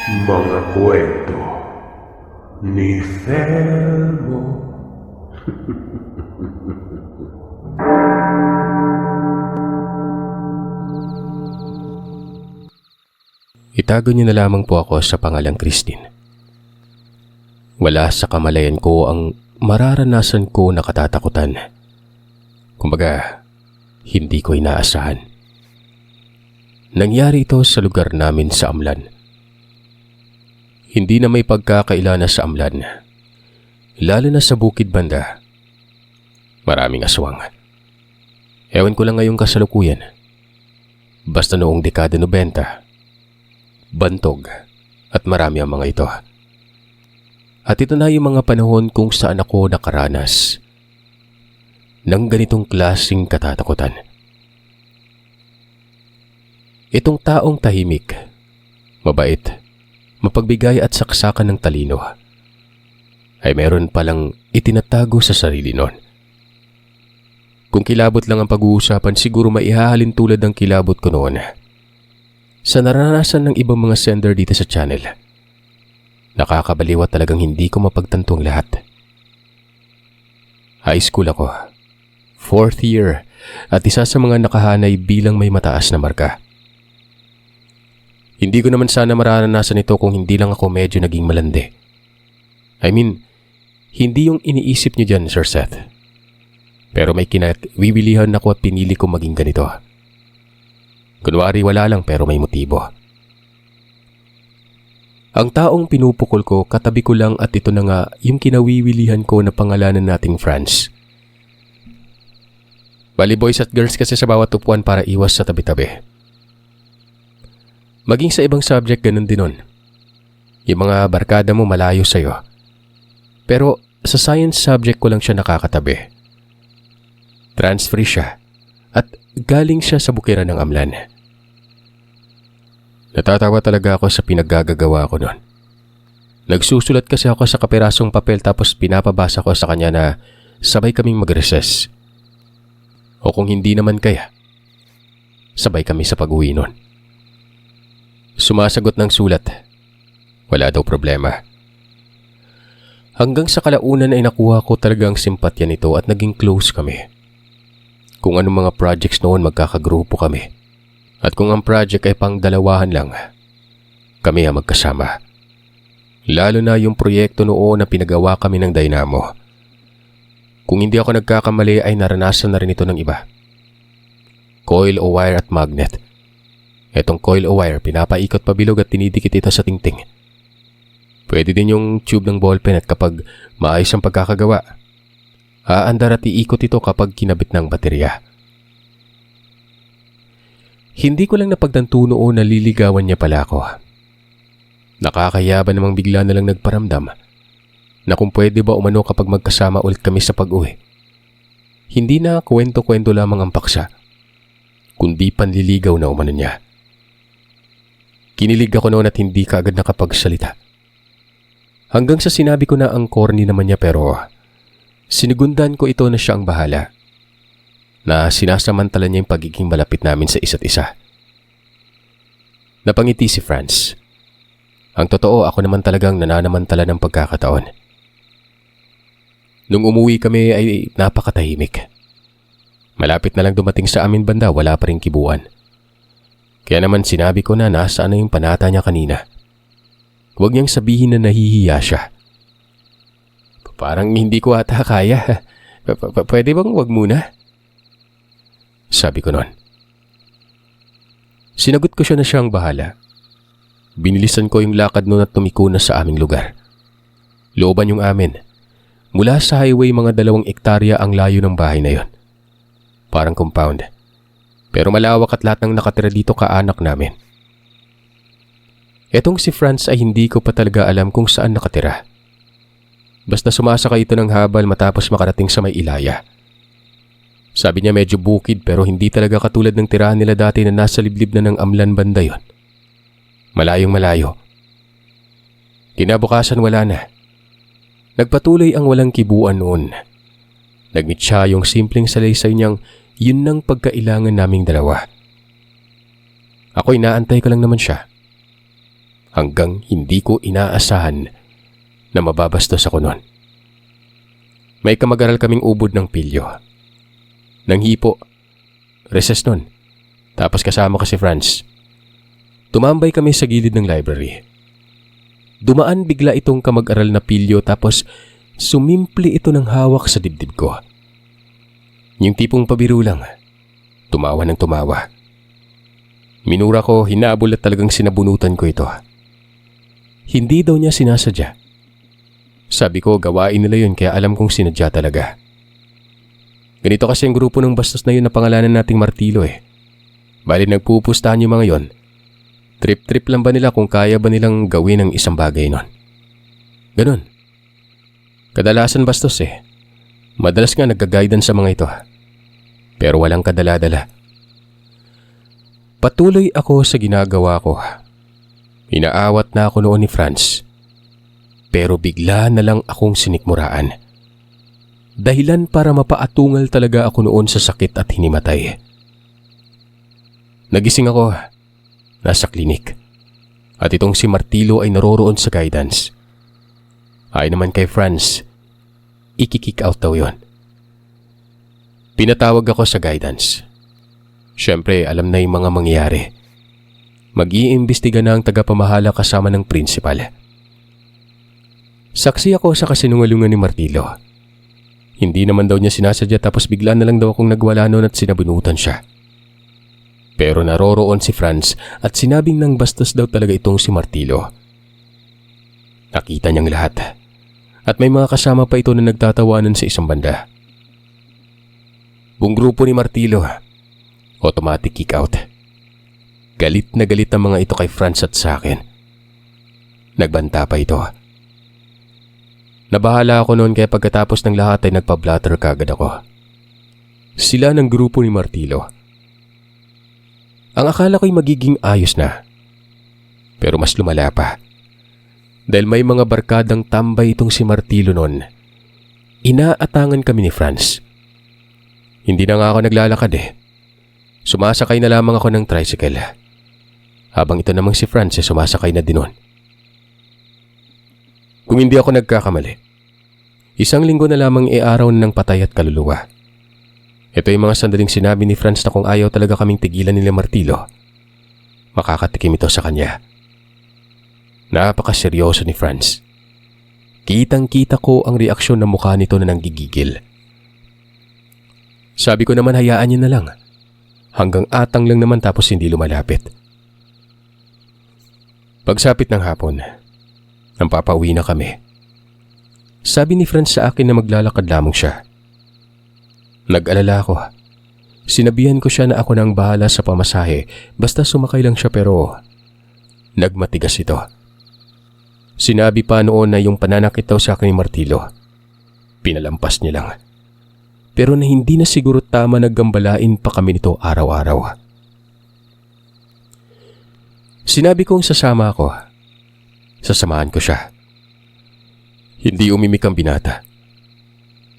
Mga kwento ni Felmo. Itago niyo na lamang po ako sa pangalang Christine. Wala sa kamalayan ko ang mararanasan ko na katatakutan. Kumbaga, hindi ko inaasahan. Nangyari ito sa lugar namin sa Amlan. Hindi na may pagkakailana sa Amlan, lalo na sa bukid banda. Maraming aswang. Ewan ko lang ngayong kasalukuyan. Basta noong dekada 90, bantog at marami ang mga ito. At ito na yung mga panahon kung saan ako nakaranas ng ganitong klaseng katatakutan. Itong taong tahimik, mabait, mapagbigay at saksakan ng talino ay meron palang itinatago sa sarili nun. Kung kilabot lang ang pag-uusapan, siguro maihahalin tulad ng kilabot ko noon sa naranasan ng ibang mga sender dito sa channel. Nakakabaliw at talagang hindi ko mapagtanto ang lahat. High school ako, 4th year, at isa sa mga nakahanay bilang may mataas na marka. Hindi ko naman sana mararanasan ito kung hindi lang ako medyo naging malandi. I mean, hindi yung iniisip niyo dyan, Sir Seth. Pero may kinawiwilihan ako at pinili ko maging ganito. Kunwari wala lang pero may motibo. Ang taong pinupukol ko, katabi ko lang at ito na nga yung kinawiwilihan ko na pangalanan nating Franz. Bali boys at girls kasi sa bawat upuan para iwas sa tabi-tabi. Maging sa ibang subject ganun din nun. Yung mga barkada mo malayo sa'yo. Pero sa science subject ko lang siya nakakatabi. Transfer siya at galing siya sa bukiran ng Amlan. Natatawa talaga ako sa pinaggagawa ko noon. Nagsusulat kasi ako sa kapirasong papel tapos pinapabasa ko sa kanya na sabay kaming mag-recess. O kung hindi naman kaya, sabay kami sa pag-uwi noon. Sumasagot ng sulat. Wala daw problema. Hanggang sa kalaunan ay nakuha ko talagang simpatya nito at naging close kami. Kung anong mga projects noon magkakagrupo kami. At kung ang project ay pang dalawahan lang, kami ang magkasama. Lalo na yung proyekto noon na pinagawa kami ng Dynamo. Kung hindi ako nagkakamali ay naranasan na rin ito ng iba. Coil o wire at magnet. Etong coil o wire, pinapaikot pabilog at tinidikit ito sa tingting. Pwede din yung tube ng ballpen at kapag maayos ang pagkakagawa, aandar at iikot ito kapag kinabit ng baterya. Hindi ko lang napagtanto noon na liligawan niya pala ako. Nakakayaba namang bigla na lang nagparamdam na kung pwede ba umano kapag magkasama ulit kami sa pag-uwi. Hindi na kwento-kwento lamang ang paksa, kundi panliligaw na umano niya. Kinilig ako noon at hindi kaagad nakapagsalita. Hanggang sa sinabi ko na ang corny naman niya pero sinigundan ko ito na siya ang bahala. Na sinasamantala niya yung pagiging malapit namin sa isa't isa. Napangiti si Franz. Ang totoo, ako naman talagang nananamantala ng pagkakataon. Nung umuwi kami ay napakatahimik. Malapit na lang dumating sa amin banda, wala pa rin kibuan. Kaya naman sinabi ko na nasaan na yung panata niya kanina. Huwag niyang sabihin na nahihiya siya. Parang hindi ko ata kaya. Pwede bang wag muna? Sabi ko noon. Sinagot ko siya na siyang bahala. Binilisan ko yung lakad noon at tumiko na sa aming lugar. Looban yung amin. Mula sa highway mga 2 ektarya ang layo ng bahay na yon. Parang compound. Pero malawak at lahat ng nakatira dito kaanak namin. Etong si Franz ay hindi ko pa talaga alam kung saan nakatira. Basta sumasakay ito ng habal matapos makarating sa may Ilaya. Sabi niya medyo bukid pero hindi talaga katulad ng tirahan nila dati na nasa liblib na ng Amlan banda yon. Malayong malayo. Kinabukasan wala na. Nagpatuloy ang walang kibuan noon. Nagmeet siya yung simpleng salaysay niyang yun nang pagkailangan naming dalawa. Ako'y naantay ko lang naman siya. hanggang hindi ko inaasahan na mababastos ako noon. May kamag-aral kaming ubod ng pilyo. Nang hipo, recess nun. Tapos kasama ko si Franz. Tumambay kami sa gilid ng library. Dumaan bigla itong kamag-aral na pilyo tapos sumimpli ito ng hawak sa dibdib ko. Yung tipong pabiro lang. Tumawa ng tumawa. Minura ko, hinabol at talagang sinabunutan ko ito. Hindi daw niya sinasadya. Sabi ko, gawain nila yun kaya alam kong sinadya talaga. Ganito kasi ang grupo ng bastos na yun na pangalanan nating Martilo eh. Bali nagpupustahan yung mga yon. Trip-trip lang ba nila kung kaya ba nilang gawin ang isang bagay nun? Ganon. Kadalasan bastos eh. Madalas nga nagka-guidance sa mga ito. Pero walang kadala-dala. Patuloy ako sa ginagawa ko. Inaawat na ako noon ni Franz. Pero bigla na lang akong sinikmuraan. Dahilan para mapaatungal talaga ako noon sa sakit at hinimatay. Nagising ako. Nasa klinik. At itong si Martilo ay naroroon sa guidance. Ay naman kay Franz, iki-kick out daw yun. Pinatawag ako sa guidance. Siyempre, alam na yung mga mangyayari. Mag-iimbestiga na ang tagapamahala kasama ng principal. Saksi ako sa kasinungalungan ni Martilo. Hindi naman daw niya sinasadya tapos bigla na lang daw akong nagwala noon at sinabunutan siya. Pero naroroon si Franz at sinabing nang bastos daw talaga itong si Martilo. Nakita niyang lahat. At may mga kasama pa ito na nagtatawanan sa isang banda. Buong grupo ni Martilo, automatic kick out. Galit na galit ang mga ito kay Franz at sa akin. Nagbanta pa ito. Nabahala ako noon kaya pagkatapos ng lahat ay nagpa-blatter kagad ako. Sila ng grupo ni Martilo. Ang akala ko'y magiging ayos na. Pero mas lumala pa. Dahil may mga barkadang tambay itong si Martilo noon. Inaatangan kami ni Franz. Hindi na nga ako naglalakad eh. Sumasakay na lamang ako ng tricycle. Habang ito namang si Franz sumasakay na din noon. Kung hindi ako nagkakamali, 1 linggo na lamang araw ng patay at kaluluwa. Ito yung mga sandaling sinabi ni Franz na kung ayaw talaga kaming tigilan nila Martilo, makakatikim ito sa kanya. Napakaseryoso ni Franz. Kitang-kita ko ang reaksyon ng mukha nito na nanggigigil. Sabi ko naman hayaan niya na lang. Hanggang atang lang naman tapos hindi lumalapit. Pagsapit ng hapon, nang papauwi na kami. Sabi ni Franz sa akin na maglalakad lamang siya. Nag-alala ako. Sinabihan ko siya na ako nang bahala sa pamasahe basta sumakay lang siya pero nagmatigas ito. Sinabi pa noon na yung pananakit daw sa akin ni Martilo. Pinalampas niya lang. Pero na hindi na siguro tama naggambalain pa kami nito araw-araw. Sinabi kong sasama ako. Sasamahan ko siya. Hindi umimik ang binata.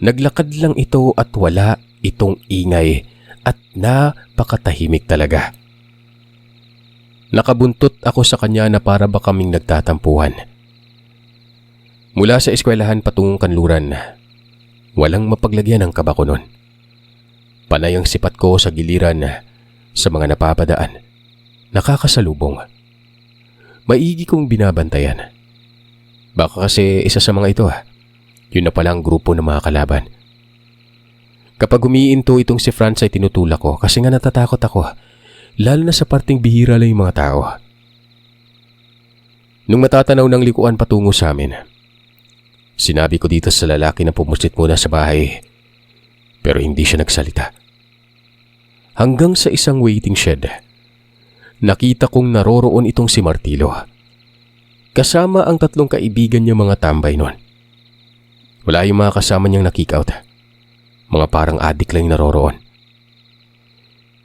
Naglakad lang ito at wala itong ingay at napakatahimik talaga. Nakabuntot ako sa kanya na para ba kaming nagtatampuhan. Mula sa eskwelahan patungong kanluran, walang mapaglagyan ng kaba ko nun. Panay ang sipat ko sa giliran sa mga napapadaan. Nakakasalubong. Maigi kong binabantayan. Baka kasi isa sa mga ito, yun na pala ang grupo ng mga kalaban. Kapag umiinto itong si Franz ay tinutulak ko kasi nga natatakot ako, lalo na sa parting bihira lang yung mga tao. Nung matatanaw ng likuan patungo sa amin, sinabi ko dito sa lalaki na pumusit muna sa bahay, pero hindi siya nagsalita. Hanggang sa isang waiting shed, nakita kong naroroon itong si Martilo. Kasama ang 3 kaibigan niya mga tambay nun. Wala yung mga kasama niyang na-kick out. Mga parang adik lang naroroon.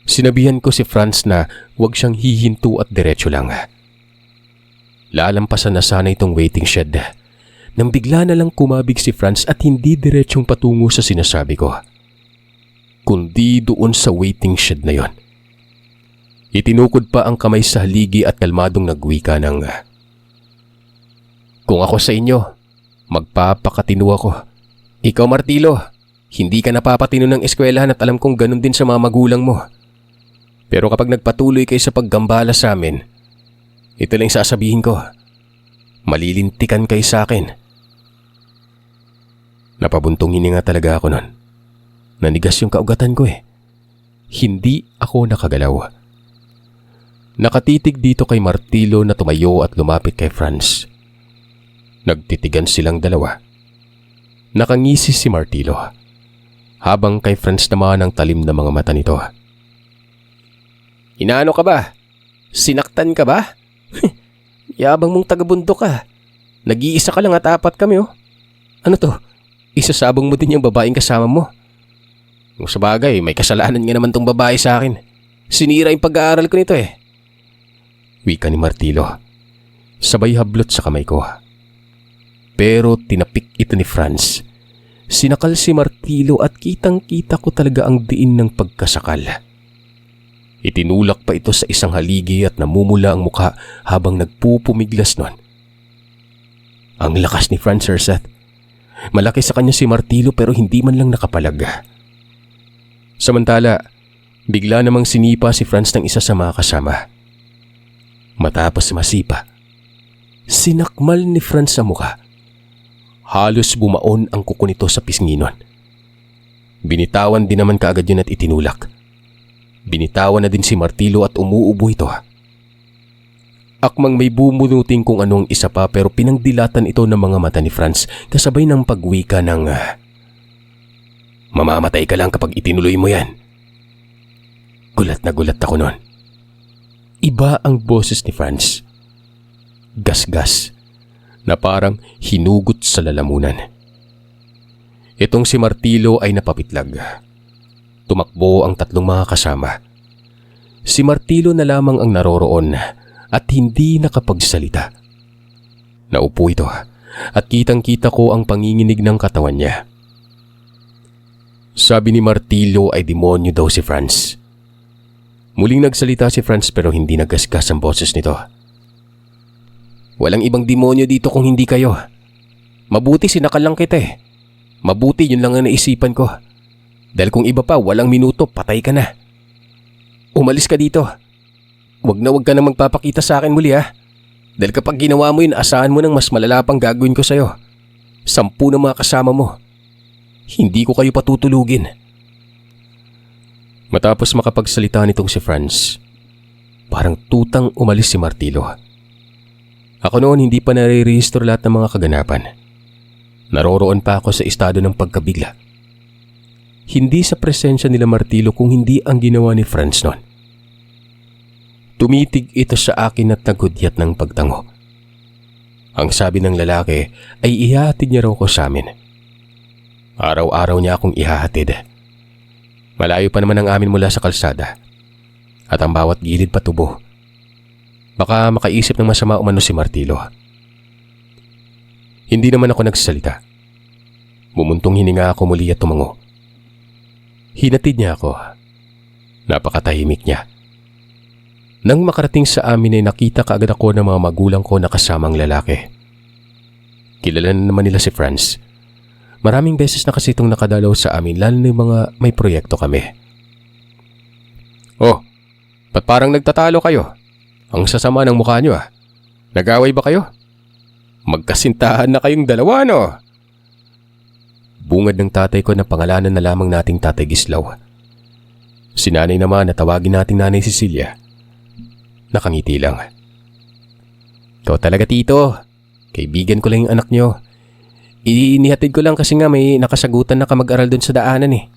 Sinabihan ko si Franz na huwag siyang hihinto at diretso lang. Lalampasan na sana itong waiting shed. Nang bigla na lang kumabig si Franz at hindi diretsong patungo sa sinasabi ko, kundi doon sa waiting shed na yon. Itinukod pa ang kamay sa haligi at kalmadong nagwika ng, Kung ako sa inyo, magpapakatino ako. Ikaw Martilo, hindi ka napapatino ng eskwelahan at alam kong ganun din sa mga magulang mo. Pero kapag nagpatuloy kayo sa paggambala sa amin, ito lang sasabihin ko, malilintikan kayo sa akin. Napabuntong hininga talaga ako nun. Nanigas yung kaugatan ko eh. Hindi ako nakagalaw. Nakatitig dito kay Martilo na tumayo at lumapit kay Franz. Nagtitigan silang dalawa. Nakangisi si Martilo, habang kay Franz naman ang talim na mga mata nito. Inaano ka ba? Sinaktan ka ba? Yabang mong tagabundok ka. Nag-iisa ka lang at apat kami oh. Ano to? Isasabong mo din yung babaeng kasama mo. Kung sabagay, may kasalanan nga naman tong babae sa akin. Sinira yung pag-aaral ko nito eh. Wika ni Martilo. Sabay hablot sa kamay ko. Pero tinapik ito ni Franz. Sinakal si Martilo at kitang-kita ko talaga ang diin ng pagkasakal. Itinulak pa ito sa isang haligi at namumula ang mukha habang nagpupumiglas nun. Ang lakas ni Franz, Sir Seth. Malaki sa kanya si Martilo pero hindi man lang nakapalag. Samantala, bigla namang sinipa si Franz ng isa sa mga kasama. Matapos masipa, sinakmal ni Franz sa mukha. Halos bumaon ang kuko nito sa pisngi nun. Binitawan din naman kaagad yun at itinulak. Binitawan na din si Martilo at umuubo ito. Akmang may bumunuting kung anong isa pa pero pinangdilatan ito ng mga mata ni Franz kasabay ng pagwika ng mamamatay ka lang kapag itinuloy mo yan. Gulat na gulat ako noon. Iba ang boses ni Franz. Gasgas na parang hinugot sa lalamunan. Itong si Martilo ay napapitlag. Tumakbo ang tatlong mga kasama. Si Martilo na lamang ang naroroon at hindi nakapagsalita. Naupo ito at kitang-kita ko ang panginginig ng katawan niya. Sabi ni Martilo ay demonyo daw si Franz. Muling nagsalita si Franz pero hindi nagasgas ang boses nito. Walang ibang demonyo dito kung hindi kayo. Mabuti sinakal lang kita eh. Mabuti yun lang ang naisipan ko. Dahil kung iba pa, walang minuto, patay ka na. Umalis ka dito. Wag ka na magpapakita sa akin muli ha. Dahil kapag ginawa mo yun, asahan mo ng mas malala pang gagawin ko sa'yo. 10 na mga kasama mo. Hindi ko kayo patutulugin. Matapos makapagsalita nitong si Franz, parang tutang umalis si Martilo. Ako noon hindi pa nare-register lahat ng mga kaganapan. Naroroon pa ako sa estado ng pagkabigla. Hindi sa presensya nila Martilo kung hindi ang ginawa ni Franz noon. Tumitig ito sa akin at nagudyat ng pagtango. Ang sabi ng lalaki ay ihahatid niya raw ko sa amin. Araw-araw niya akong ihahatid. Malayo pa naman ang amin mula sa kalsada at ang bawat gilid patubo. Baka makaisip ng masama umano si Martilo. Hindi naman ako nagsasalita. Bumuntong hininga ako muli at tumango. Hinatid niya ako. Napakatahimik niya. Nang makarating sa amin ay nakita kaagad ako ng mga magulang ko na kasamang lalaki. Kilala na naman nila si Franz. Maraming beses na kasi itong nakadalaw sa amin lalo na yung mga may proyekto kami. Oh, ba't parang nagtatalo kayo? Ang sasama ng mukha niyo ah. Nag-away ba kayo? Magkasintahan na kayong dalawa no? Bungad ng tatay ko na pangalanan na lamang nating Tatay Gislaw. Si nanay naman na tawagin nating Nanay Cecilia. Nakangiti lang. Ikaw talaga tito. Kaibigan ko lang yung anak nyo. Inihatid ko lang kasi nga may nakasagutan na kamag-aral dun sa daanan eh.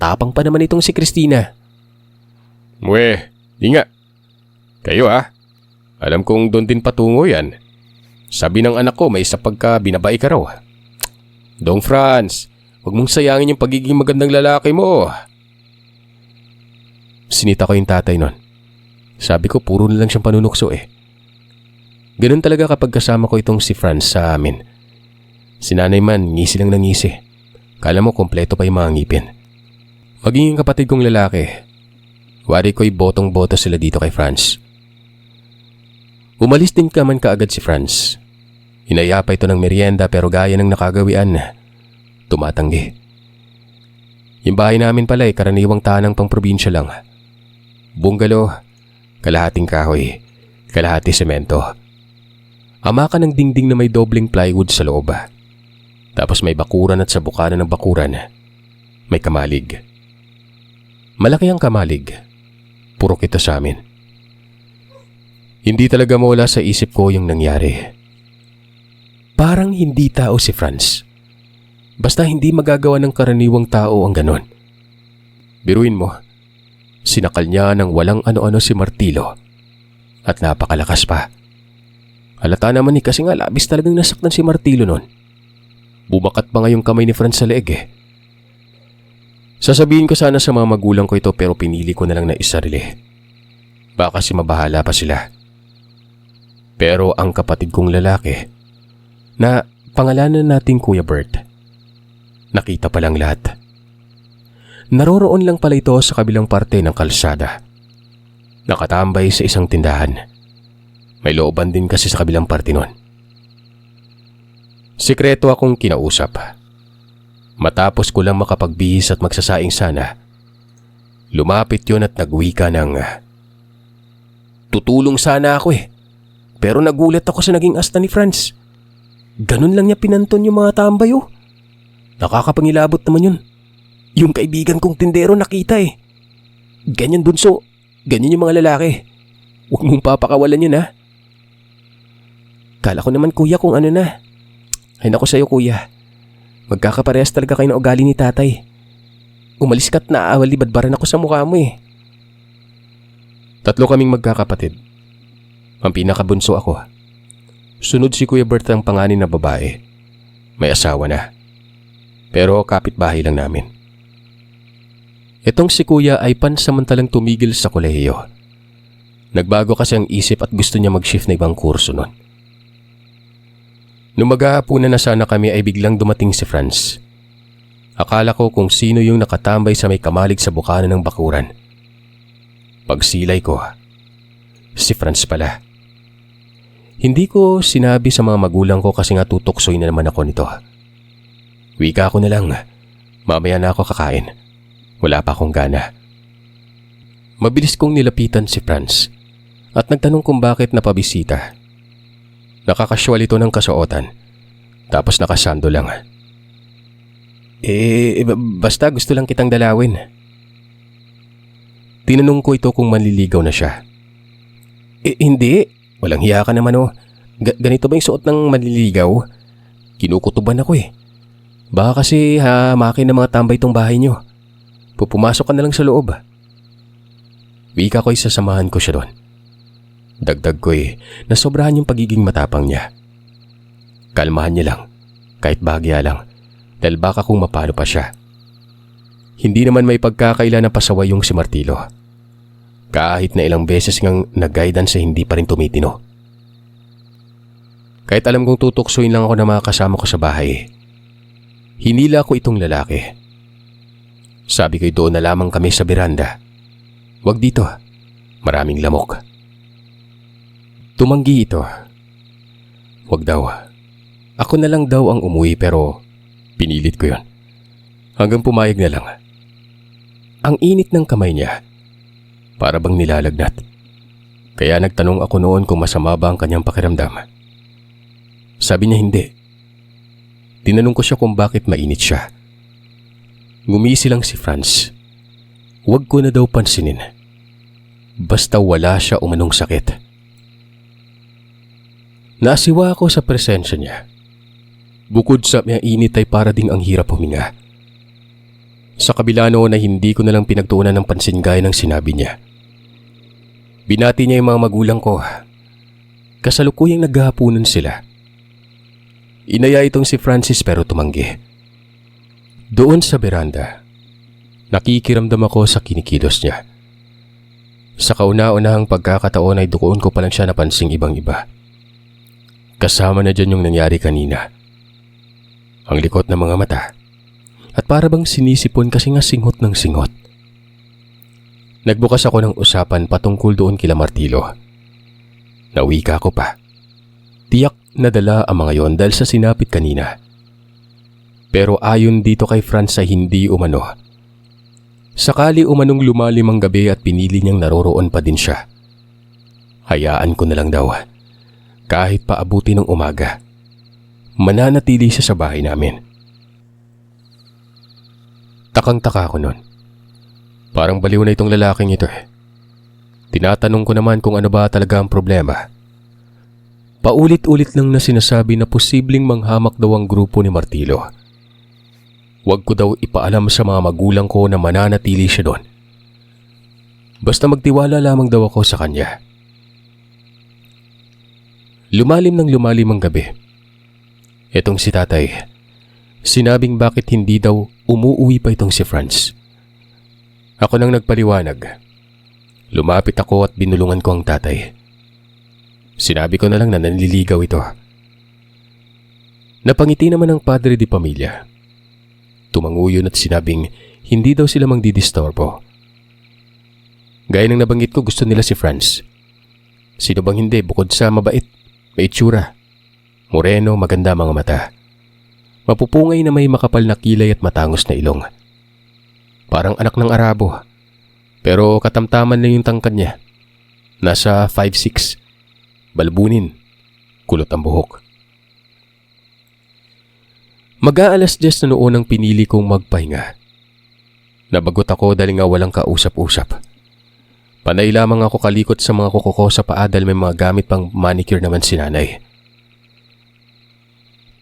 Tapang pa naman itong si Christina. Mwe, di nga. Kayo ah. Alam kong doon din patungo yan. Sabi ng anak ko may isa pagka binabae ka raw. Dong Franz, huwag mong sayangin yung pagiging magandang lalaki mo. Sinita ko yung tatay nun. Sabi ko puro na lang siyang panunukso eh. Ganun talaga kapag kasama ko itong si Franz sa amin. Si nanay man, ngisi lang ng ngisi. Kala mo kompleto pa yung mga ngipin. Maging yung kapatid kong lalaki. Wari ko'y botong-boto sila dito kay Franz. Umalis din ka man kaagad si Franz. Hinaya pa ito ng merienda pero gaya ng nakagawian, tumatanggi. Yung bahay namin pala ay karaniwang tanang pang probinsya lang. Bungalow, kalahating kahoy, kalahati semento. Ama ka ng dingding na may dobleng plywood sa loob. Tapos may bakuran at sa bukana ng bakuran, may kamalig. Malaki ang kamalig. Purok ito sa amin. Hindi talaga mawala sa isip ko yung nangyari. Parang hindi tao si Franz. Basta hindi magagawa ng karaniwang tao ang ganon. Biruin mo, sinakal niya ng walang ano-ano si martilo. At napakalakas pa. Halata naman ni kasi nga labis talagang nasaktan si martilo nun. Bumakat pa nga yung kamay ni Franz sa leeg eh. Sasabihin ko sana sa mga magulang ko ito pero pinili ko na lang na isarili. Baka kasi mabahala pa sila. Pero ang kapatid kong lalaki, na pangalanan natin Kuya Bert, nakita pa lang lahat. Naroroon lang pala ito sa kabilang parte ng kalsada. Nakatambay sa isang tindahan. May looban din kasi sa kabilang parte nun. Sikreto akong kinausap. Matapos ko lang makapagbihis at magsasaing sana, lumapit yun at nagwika ng, tutulong sana ako eh. Pero nagulat ako sa naging asta ni Franz. Ganun lang niya pinanton yung mga tambay oh. Nakakapangilabot naman yun. Yung kaibigan kong tindero nakita eh. Ganyan bunso, ganyan yung mga lalaki. Huwag mong papakawalan yun ha. Kala ko naman kuya kung ano na. Ay naku sa'yo kuya. Magkakaparehas talaga kayo na ugali ni tatay. Umalis ka't naawalibadbaran ako sa mukha mo eh. Tatlo kaming magkakapatid. Ang pinakabunso ako. Sunod si Kuya Bert ang panganin na babae. May asawa na. Pero kapitbahay lang namin. Itong si Kuya ay pansamantalang tumigil sa kolehiyo. Nagbago kasi ang isip at gusto niya mag-shift na ibang kurso nun. Nung maghahapunan na sana kami ay biglang dumating si Franz. Akala ko kung sino yung nakatambay sa may kamalig sa bukana ng bakuran. Pagsilay ko, si Franz pala. Hindi ko sinabi sa mga magulang ko kasi nga tutuksoy na naman ako nito. Wika ko na lang, mamaya na ako kakain. Wala pa akong gana. Mabilis kong nilapitan si Franz at nagtanong kung bakit napabisita. Nakakasyual ito ng kasuotan, tapos nakasando lang. Basta gusto lang kitang dalawin. Tinanong ko ito kung manliligaw na siya. Hindi. Walang hiya ka naman oh. Ganito ba yung suot ng manliligaw? Kinukutuban ako eh. Baka kasi hamakin ng mga tambay tong bahay nyo. Pupumasok ka na lang sa loob. Wika ko'y sasamahan ko siya doon. Dagdag ko nasobrahan yung pagiging matapang niya. Kalmahan niya lang, kahit bahagya lang, dahil baka kung mapano pa siya. Hindi naman may pagkakaila na pasaway yung si Martilo. Kahit na ilang beses ngang nag-guidance hindi pa rin tumitino. Kahit alam kong tutuksuin lang ako ng mga kasama ko sa bahay, hinila ko itong lalaki. Sabi ko doon na lamang kami sa beranda. Huwag dito, maraming lamok. Tumanggi ito. Huwag daw. Ako na lang daw ang umuwi pero pinilit ko yon. Hanggang pumayag na lang. Ang init ng kamay niya. Para bang nilalagnat. Kaya nagtanong ako noon kung masama ba ang kanyang pakiramdam. Sabi niya hindi. Tinanong ko siya kung bakit mainit siya. Ngumisi lang si Franz. Huwag ko na daw pansinin. Basta wala siya umanong sakit. Nasiwa ako sa presensya niya. Bukod sa mainit ay para ding ang hirap huminga. Sa kabila noon na hindi ko nalang pinagtuunan ng pansin gaya ng sinabi niya. Binati niya yung mga magulang ko. Kasalukuyang naghahapunan sila. Inaya itong si Francis pero tumanggi. Doon sa beranda, nakikiramdam ako sa kinikilos niya. Sa kauna-unahang pagkakataon ay doon ko pa lang siya napansing ibang-iba. Kasama na dyan yung nangyari kanina. Ang likot ng mga mata at para bang sinisipon kasi nga singot ng singot. Nagbukas ako ng usapan patungkol doon kila Martilo. Nawika ko pa. Tiyak nadala ang mga yon dahil sa sinapit kanina. Pero ayon dito kay Franz ay hindi umano. Sakali umanong lumalim ang gabi at pinili niyang naroroon pa din siya. Hayaan ko na lang daw. Kahit paabuti ng umaga, mananatili siya sa bahay namin. Takang-taka ako nun. Parang baliw na itong lalaking ito eh. Tinatanong ko naman kung ano ba talaga ang problema. Paulit-ulit lang na sinasabi na posibleng manghamak daw ang grupo ni Martillo. Huwag ko daw ipaalam sa mga magulang ko na mananatili siya doon. Basta magtiwala lamang daw ako sa kanya. Lumalim ang gabi. Etong si tatay, sinabing bakit hindi daw umuuwi pa itong si Franz. Ako nang nagpaliwanag. Lumapit ako at binulungan ko ang tatay. Sinabi ko na lang na nanliligaw ito. Napangiti naman ang padre di pamilya. Tumanguyon at sinabing hindi daw sila mangdidistorbo. Gaya ng nabanggit ko, gusto nila si Franz. Sino bang hindi bukod sa mabait, may itsura, moreno, maganda mga mata. Mapupungay na may makapal na kilay at matangos na ilong. Parang anak ng Arabo. Pero katamtaman na yung tangkad niya. Nasa 5'6". Balbunin. Kulot ang buhok. Mag-aalas 10 na noon ang pinili kong magpahinga. Nabagot ako dahil nga walang kausap-usap. Panay lamang ako kalikot sa mga kuko ko sa paa dahil may mga gamit pang manicure naman si nanay.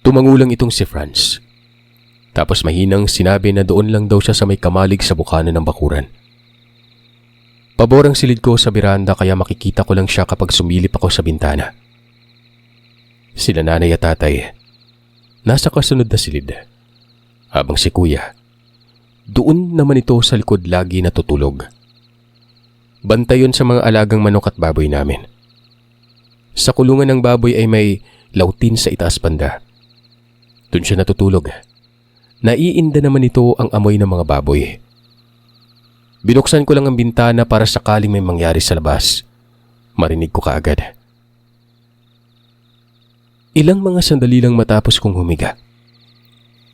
Tumangulang itong si Franz. Tapos mahinang sinabi na doon lang daw siya sa may kamalig sa bukana ng bakuran. Pabor ang silid ko sa biranda kaya makikita ko lang siya kapag sumilip ako sa bintana. Sila nanay at tatay, nasa kasunod na silid. Habang si kuya, doon naman ito sa likod lagi natutulog. Bantay yun sa mga alagang manok at baboy namin. Sa kulungan ng baboy ay may lautin sa itaas banda. Doon siya natutulog. Naiinda naman ito ang amoy ng mga baboy. Binuksan ko lang ang bintana para sakaling may mangyari sa labas. Marinig ko kaagad. Ilang mga sandali lang matapos kong humiga.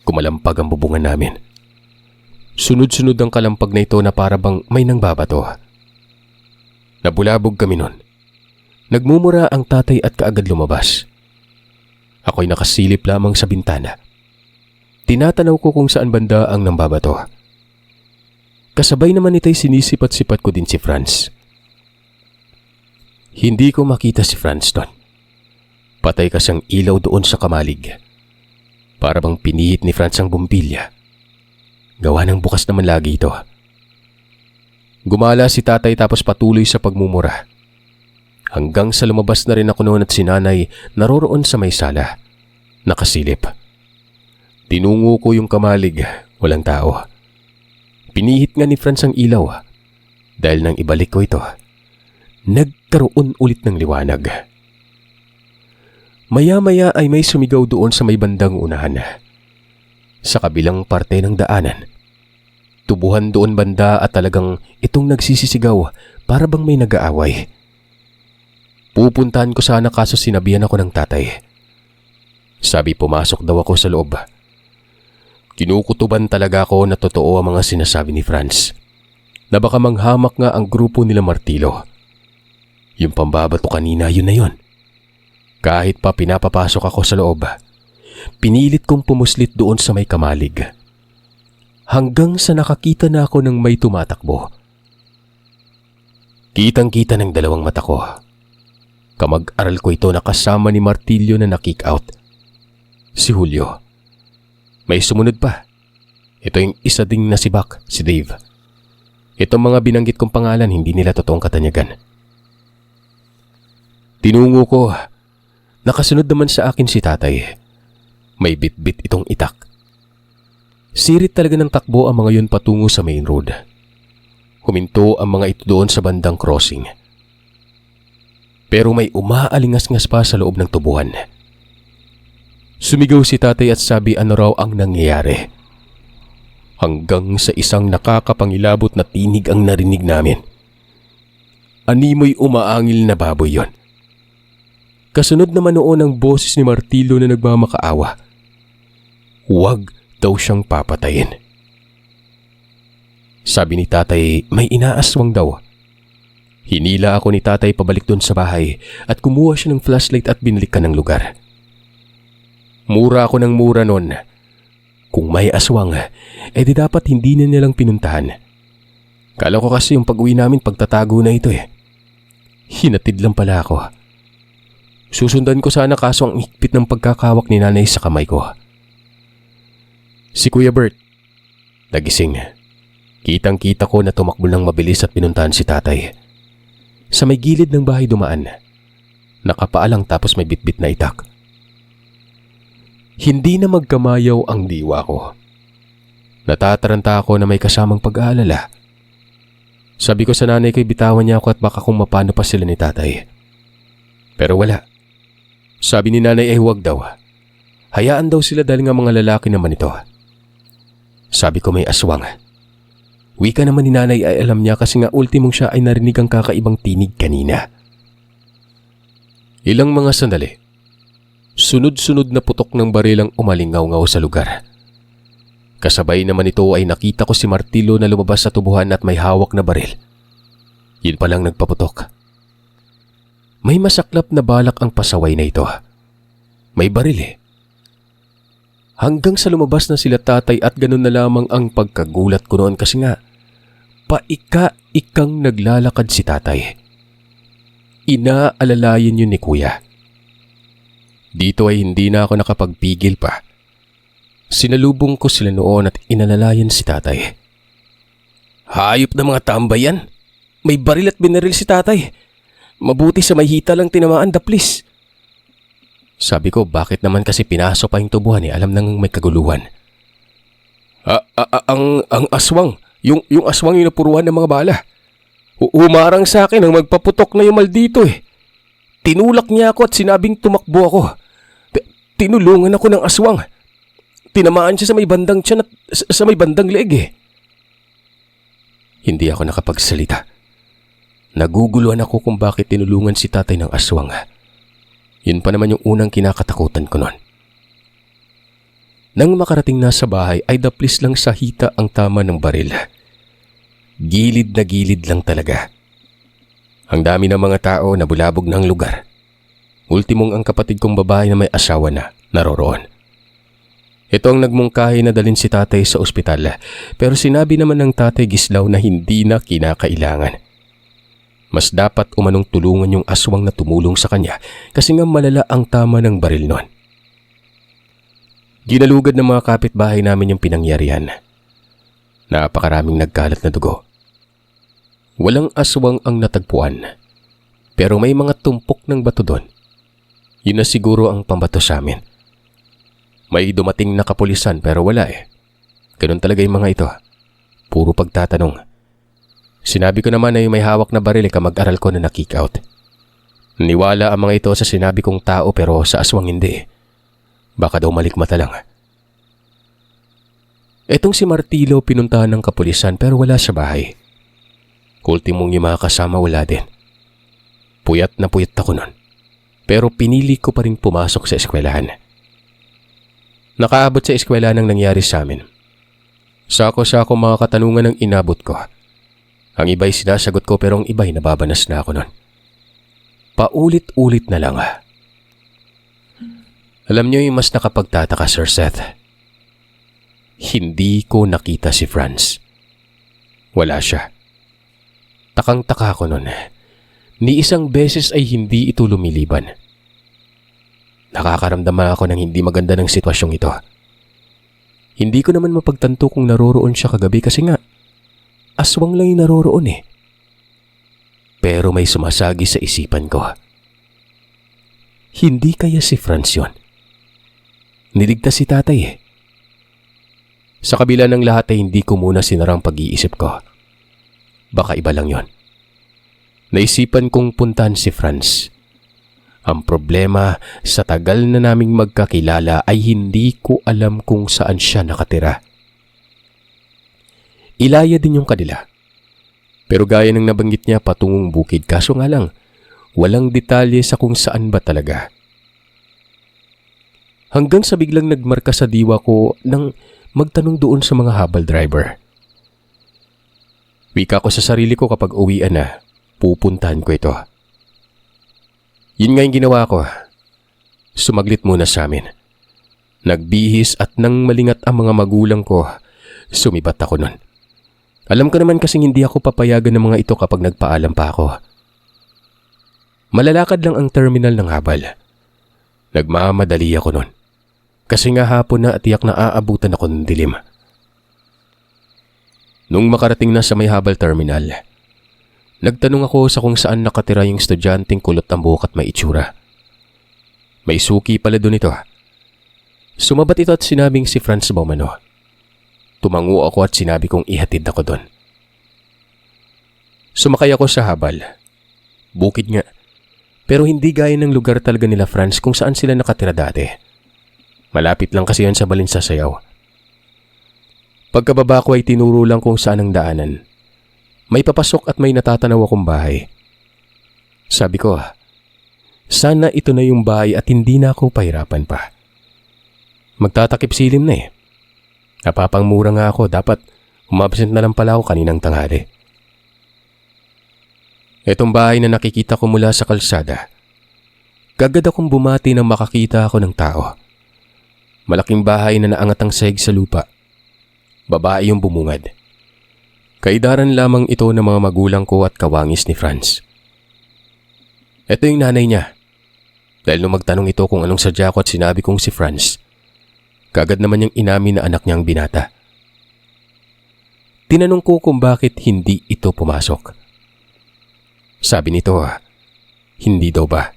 Kumalampag ang bubungan namin. Sunod-sunod ang kalampag na ito na para bang may nangbabato. Nabulabog kami nun. Nagmumura ang tatay at kaagad lumabas. Ako'y nakasilip lamang sa bintana. Tinatanaw ko kung saan banda ang nambabato. Kasabay naman ito'y sinisipat-sipat ko din si Franz. Hindi ko makita si Franz doon. Patay kasang ilaw doon sa kamalig. Para bang pinihit ni Franz ang bumbilya. Gawa ng bukas naman lagi ito. Gumala si tatay tapos patuloy sa pagmumura. Hanggang sa lumabas na rin ako noon at si nanay naroroon sa may sala. Nakasilip. Tinungo ko yung kamalig. Walang tao. Pinihit nga ni Franz ang ilaw. Dahil nang ibalik ko ito, nagkaroon ulit ng liwanag. Maya-maya ay may sumigaw doon sa may bandang unahan. Sa kabilang parte ng daanan. Tubuhan doon banda at talagang itong nagsisisigaw para bang may nag-aaway. Pupuntahan ko sana kaso sinabihan ako ng tatay. Sabi pumasok daw ako sa loob. Kinukutuban talaga ako na totoo ang mga sinasabi ni Franz. Na baka manghamak nga ang grupo nila Martillo. Yung pambabato kanina, yun na yun. Kahit pa pinapapasok ako sa loob, pinilit kong pumuslit doon sa may kamalig. Hanggang sa nakakita na ako ng may tumatakbo. Kitang-kita ng dalawang mata ko. Kamag-aral ko ito na kasama ni Martillo na na-kick out. Si Julio. May sumunod pa. Ito yung isa ding nasibak, si Dave. Itong mga binanggit kong pangalan, hindi nila totoong katanyagan. Tinungo ko. Nakasunod naman sa akin si tatay. May bit-bit itong itak. Sirit talaga ng takbo ang mga yun patungo sa main road. Huminto ang mga ito doon sa bandang crossing. Pero may umaalingas-ngas pa sa loob ng tubuhan. Sumigaw si tatay at sabi ano raw ang nangyayari. Hanggang sa isang nakakapangilabot na tinig ang narinig namin. Animoy umaangil na baboy yon. Kasunod naman noon ang boses ni Martillo na nagmamakaawa. Huwag daw siyang papatayin. Sabi ni tatay may inaaswang daw. Hinila ako ni tatay pabalik doon sa bahay at kumuha siya ng flashlight at binalikan ng lugar. Mura ako ng mura noon. Kung may aswang, di dapat hindi na nilang pinuntahan. Kala ko kasi yung pag-uwi namin pagtatago na ito eh. Hinatid lang pala ako. Susundan ko sana kaso ang higpit ng pagkakawak ni nanay sa kamay ko. Si Kuya Bert, nagising. Kitang-kita ko na tumakbo ng mabilis at pinuntahan si tatay. Sa may gilid ng bahay dumaan. Nakapaalang tapos may bitbit na itak. Hindi na magkamayaw ang diwa ko. Natataranta ako na may kasamang pag-aalala. Sabi ko sa nanay ko bitawan niya ako at baka kung mapano pa sila ni tatay. Pero wala. Sabi ni nanay ay huwag daw. Hayaan daw sila dahil nga mga lalaki naman ito. Sabi ko may aswang. Wika naman ni nanay ay alam niya kasi nga ultimong siya ay narinig ang kakaibang tinig kanina. Ilang mga sandali. Sunod-sunod na putok ng barilang umalingaw-ngaw sa lugar. Kasabay naman ito ay nakita ko si Martillo na lumabas sa tubuhan at may hawak na baril. Yun palang nagpaputok. May masaklap na balak ang pasaway na ito. May baril eh. Hanggang sa lumabas na sila tatay at ganun na lamang ang pagkagulat ko noon kasi nga paika-ikang naglalakad si tatay. Inaalalayan yun ni kuya. Dito ay hindi na ako nakapagpigil pa. Sinalubong ko sila noon at inalalayan si tatay. Hayop na mga tambayan. May baril at binaril si tatay. Mabuti sa may hita lang tinamaan daplis. Sabi ko bakit naman kasi pinasok pa yung tubuhan alam nang may kaguluhan. Ang aswang. Yung aswang yung napuruan ng mga bala. Umarang sa akin ang magpaputok na yung maldito eh. Tinulak niya ako at sinabing tumakbo ako. Tinulungan ako ng aswang. Tinamaan siya sa may bandang tiyan at sa may bandang leeg eh. Hindi ako nakapagsalita. Naguguluhan ako kung bakit tinulungan si tatay ng aswang. Yun pa naman yung unang kinakatakutan ko noon. Nang makarating na sa bahay ay daplis lang sa hita ang tama ng baril. Gilid na gilid lang talaga. Ang dami ng mga tao na bulabog ng lugar. Ultimong ang kapatid kong babae na may asawa na naroroon. Ito ang nagmungkahi na dalhin si tatay sa ospital pero sinabi naman ng tatay Gislaw na hindi na kinakailangan. Mas dapat umanong tulungan yung aswang na tumulong sa kanya kasi nga malala ang tama ng baril noon. Ginalugad ng mga kapitbahay namin yung pinangyarihan. Napakaraming nagkalat na dugo. Walang aswang ang natagpuan pero may mga tumpok ng bato doon. Yun na siguro ang pambato sa amin. May dumating na kapulisan pero wala eh. Ganun talaga yung mga ito. Puro pagtatanong. Sinabi ko naman na yung may hawak na baril kamag-aral ko na na-kick out. Niwala ang mga ito sa sinabi kong tao pero sa aswang hindi. Baka daw malikmata lang. Etong si Martillo pinuntahan ng kapulisan pero wala sa bahay. Ultimong yung mga kasama wala din. Puyat na puyat ako nun. Pero pinili ko pa rin pumasok sa eskwelahan. Nakaabot sa eskwelahan ang nangyari sa amin. Sako-sako mga katanungan ang inabot ko. Ang iba'y sinasagot ko pero ang iba'y nababanas na ako nun. Paulit-ulit na lang. Alam niyo yung mas nakapagtataka, Sir Seth. Hindi ko nakita si Franz. Wala siya. Takang-taka ako nun. Ni isang beses ay hindi ito lumiliban. Nakakaramdam ako ng hindi maganda ng sitwasyong ito. Hindi ko naman mapagtanto kung naroroon siya kagabi kasi nga aswang lang yung naroroon eh. Pero may sumasagi sa isipan ko. Hindi kaya si Franz yun? Niligtas si tatay eh. Sa kabila ng lahat ay hindi ko muna sinarang pag-iisip ko. Baka iba lang yon. Naisipan kong puntahan si Franz. Ang problema, sa tagal na naming magkakilala ay hindi ko alam kung saan siya nakatira. Ilaya din yung kanila. Pero gaya ng nabanggit niya patungong bukid kaso nga lang, Walang detalye sa kung saan ba talaga. Hanggang sa biglang nagmarka sa diwa ko nang magtanong doon sa mga habal driver. Wika ko sa sarili ko kapag uwian na, pupuntahan ko ito. Yun nga yung ginawa ko. Sumaglit muna sa amin. Nagbihis at nang malingat ang mga magulang ko, sumibat ako nun. Alam ko naman kasing hindi ako papayagan ng mga ito kapag nagpaalam pa ako. Malalakad lang ang terminal ng habal. Nagmamadali ako nun. Kasi nga hapon na at tiyak na aabutan ako ng dilim. Nung makarating na sa may habal terminal, nagtanong ako sa kung saan nakatira yung estudyanteng kulot ang buhok at may itsura. May suki pala doon ito. Sumabat ito at sinabing si Franz Baumano. Tumango ako at sinabi kong ihatid ako doon. Sumakay ako sa habal. Bukid nga. Pero hindi gaya ng lugar talaga nila Franz kung saan sila nakatira dati. Malapit lang kasi yan sa Balinsasayaw. Pagkababa ko ay tinuro lang kung saan ang daanan. May papasok at may natatanaw akong bahay. Sabi ko, sana ito na yung bahay at hindi na ako pahirapan pa. Magtatakip silim na eh. Napapangmura nga ako, dapat umabsent na lang pala ako kaninang tanghali. Itong bahay na nakikita ko mula sa kalsada. Kagad akong bumati nang makakita ako ng tao. Malaking bahay na naangat ang sahig sa lupa. Babae yung bumungad. Kaidaran lamang ito ng mga magulang ko at kawangis ni Franz. Ito yung nanay niya. Dahil nung magtanong ito kung anong sadya ko at sinabi kong si Franz, kagad naman niyang inamin na anak niyang binata. Tinanong ko kung bakit hindi ito pumasok. Sabi nito, hindi daw ba.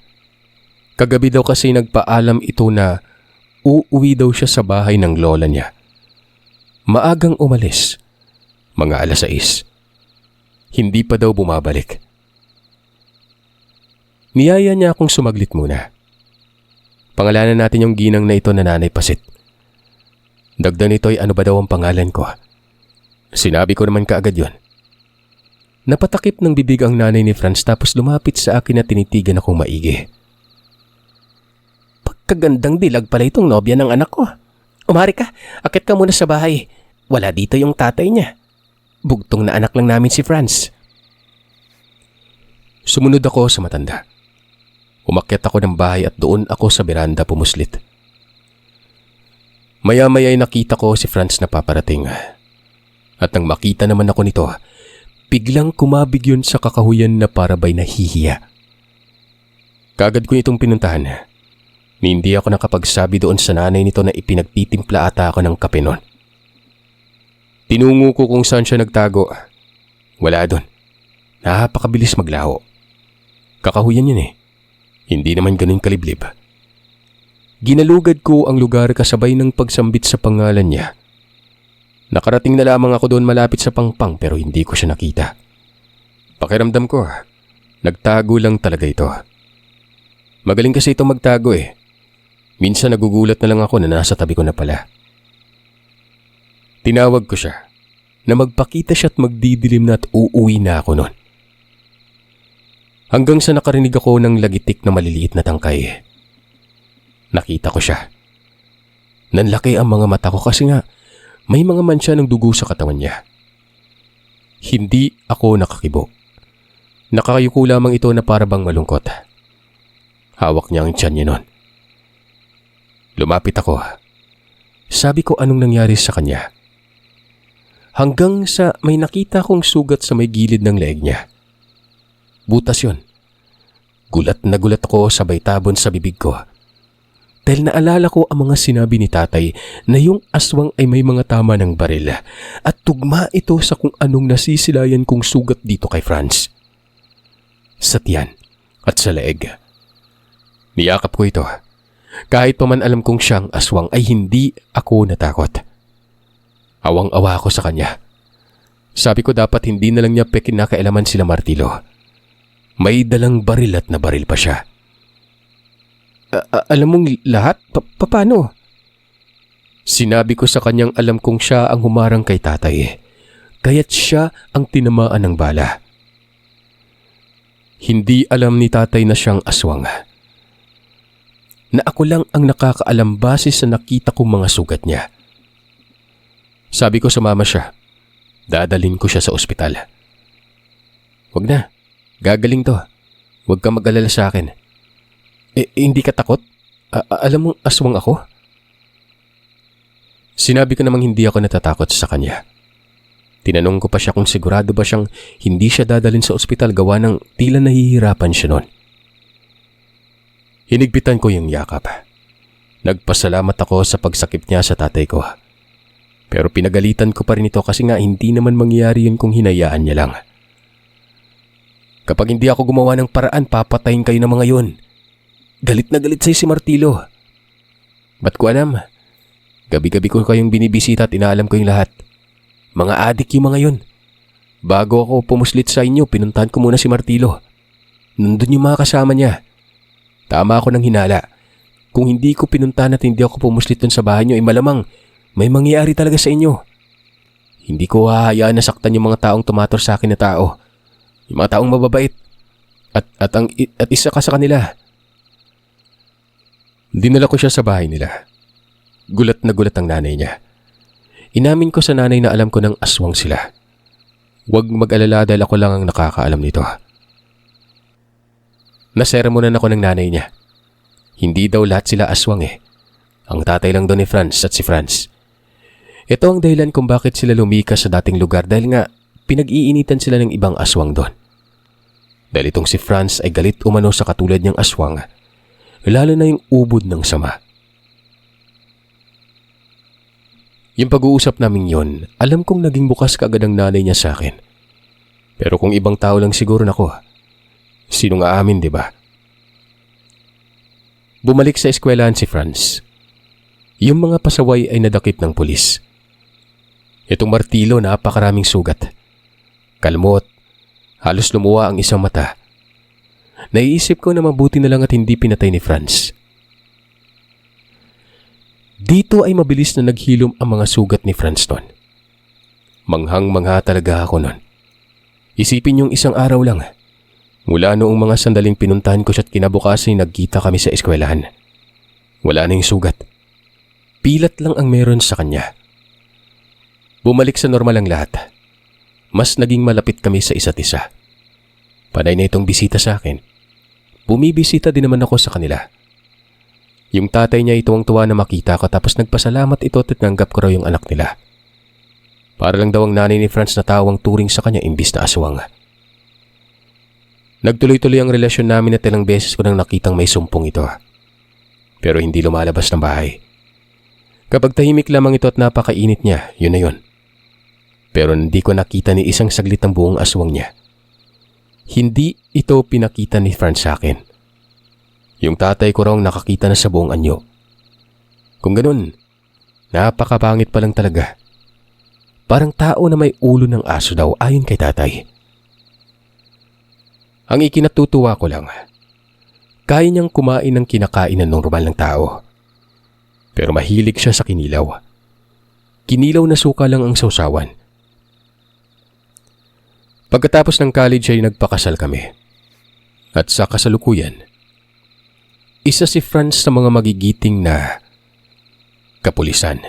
Kagabi daw kasi nagpaalam ito na uuwi daw siya sa bahay ng lola niya. Maagang umalis, mga 6:00. Hindi pa daw bumabalik. Niyaya niya akong sumaglit muna. Pangalanan natin yung ginang na ito na Nanay Pasit. Dagdag nito ay ano ba daw ang pangalan ko. Sinabi ko naman kaagad yon. Napatakip ng bibig ang nanay ni Franz tapos lumapit sa akin at tinitigan akong maigi. Pagkagandang dilag pala itong nobya ng anak ko. Umari ka, akit ka muna sa bahay. Wala dito yung tatay niya. Bugtong na anak lang namin si Franz. Sumunod ako sa matanda. Umakyat ako ng bahay at doon ako sa beranda pumuslit. Maya-maya ay nakita ko si Franz na paparating. At nang makita naman ako nito, biglang kumabig yun sa kakahuyan na parabay nahihiya. Kagad ko itong pinuntahan. Hindi ako nakapagsabi doon sa nanay nito na ipinagtitimpla ata ako ng kape noon. Tinungo ko kung saan siya nagtago. Wala doon. Napakabilis maglaho. Kakahuyan yun eh. Hindi naman ganun kaliblib. Ginalugad ko ang lugar kasabay ng pagsambit sa pangalan niya. Nakarating na lamang ako doon malapit sa pangpang pero hindi ko siya nakita. Pakiramdam ko, nagtago lang talaga ito. Magaling kasi ito magtago eh. Minsan nagugulat na lang ako na nasa tabi ko na pala. Tinawag ko siya na magpakita siya at magdidilim na at uuwi na ako noon. Hanggang sa nakarinig ako ng lagitik na maliliit na tangkay. Nakita ko siya. Nanlaki ang mga mata ko kasi nga may mga mansya ng dugo sa katawan niya. Hindi ako nakakibo. Nakakayuko lamang ito na parabang malungkot. Hawak niya ang tiyan niya noon. Lumapit ako. Sabi ko anong nangyari sa kanya. Hanggang sa may nakita kong sugat sa may gilid ng leeg niya. Butas yun. Gulat na gulat ako sabay tabon sa bibig ko. Dahil naalala ko ang mga sinabi ni tatay na yung aswang ay may mga tama ng baril at tugma ito sa kung anong nasisilayan kong sugat dito kay Franz. Sa tiyan at sa leeg. Niyakap ko ito. Kahit pa man alam kong siyang aswang ay hindi ako natakot. Awang-awa ako sa kanya. Sabi ko dapat hindi na lang niya kinakailaman sila Martilo. May dalang baril at nabaril pa siya. Alam mong lahat? Paano? Sinabi ko sa kanyang alam kong siya ang humarang kay tatay. Kaya't siya ang tinamaan ng bala. Hindi alam ni tatay na siyang aswang. Na ako lang ang nakakaalam base sa nakita kong mga sugat niya. Sabi ko sa mama siya, dadalhin ko siya sa ospital. Wag na, gagaling to. Huwag ka mag-alala sa akin. Hindi ka takot? Alam mong aswang ako? Sinabi ko namang hindi ako natatakot sa kanya. Tinanong ko pa siya kung sigurado ba siyang hindi siya dadalhin sa ospital gawa ng tila nahihirapan siya noon. Hinigpitan ko yung yakap. Nagpasalamat ako sa pagsakip niya sa tatay ko. Pero pinagalitan ko pa rin ito kasi nga hindi naman mangyayari yun kung hinayaan niya lang. Kapag hindi ako gumawa ng paraan, papatayin kayo ng mga yun. Galit na galit sa'yo si Martilo. Ba't ko alam? Gabi-gabi ko kayong binibisita at inaalam ko yung lahat. Mga adik yung mga yun. Bago ako pumuslit sa inyo, pinuntahan ko muna si Martilo. Nandun yung mga kasama niya. Tama ako ng hinala. Kung hindi ko pinuntahan at hindi ako pumuslit dun sa bahay niyo, malamang may mangyayari talaga sa inyo. Hindi ko hahayaan na saktan yung mga taong tumator sa akin na tao. Yung mga taong mababait. At isa ka sa kanila. Dinala ko siya sa bahay nila. Gulat na gulat ang nanay niya. Inamin ko sa nanay na alam ko ng aswang sila. Huwag mag-alala dahil ako lang ang nakakaalam nito. Nasermonan ako ng nanay niya. Hindi daw lahat sila aswang eh. Ang tatay lang doon ni Franz at si Franz. Ito ang dahilan kung bakit sila lumikas sa dating lugar dahil nga pinag-iinitan sila ng ibang aswang doon. Dahil itong si Franz ay galit umano sa katulad niyang aswang. Lalo na yung ubod ng sama. Yung pag-uusap namin yon, alam kong naging bukas kaagad ang nanay niya sa akin. Pero kung ibang tao lang siguro nako, sino nga amin, di ba? Bumalik sa eskwelahan si Franz. Yung mga pasaway ay nadakip ng pulis. Itong Martilo, napakaraming sugat. Kalmot, halos lumuwa ang isang mata. Naiisip ko na mabuti na lang at hindi pinatay ni Franz. Dito ay mabilis na naghilom ang mga sugat ni Franz noon. Manghang-mangha talaga ako noon. Isipin yung isang araw lang. Mula noong mga sandaling pinuntahan ko siya at kinabukasan nagkita kami sa eskwelahan. Wala na yung sugat. Pilat lang ang meron sa kanya. Bumalik sa normal ang lahat. Mas naging malapit kami sa isa't isa. Panay na itong bisita sa akin. Bumibisita din naman ako sa kanila. Yung tatay niya tuwang-tuwa na makita ko tapos nagpasalamat ito at tinanggap ko raw yung anak nila. Para lang daw ang nanay ni Franz na tawang turing sa kanya imbis na aswang. Nagtuloy-tuloy ang relasyon namin at ilang beses ko nang nakitang may sumpong ito. Pero hindi lumalabas ng bahay. Kapag tahimik lamang ito at napakainit niya, yun na yun. Pero hindi ko nakita ni isang saglit ang buong aswang niya. Hindi ito pinakita ni Franz sa akin. Yung tatay ko raw nakakita na sa buong anyo. Kung ganun, napakapangit pa lang talaga. Parang tao na may ulo ng aso daw ayon kay tatay. Ang ikinatutuwa ko lang, kaya niyang kumain ng kinakain ng normal ng tao. Pero mahilig siya sa kinilaw. Kinilaw na suka lang ang sausawan. Pagkatapos ng college ay nagpakasal kami. At sa kasalukuyan, isa si Franz sa mga magigiting na kapulisan.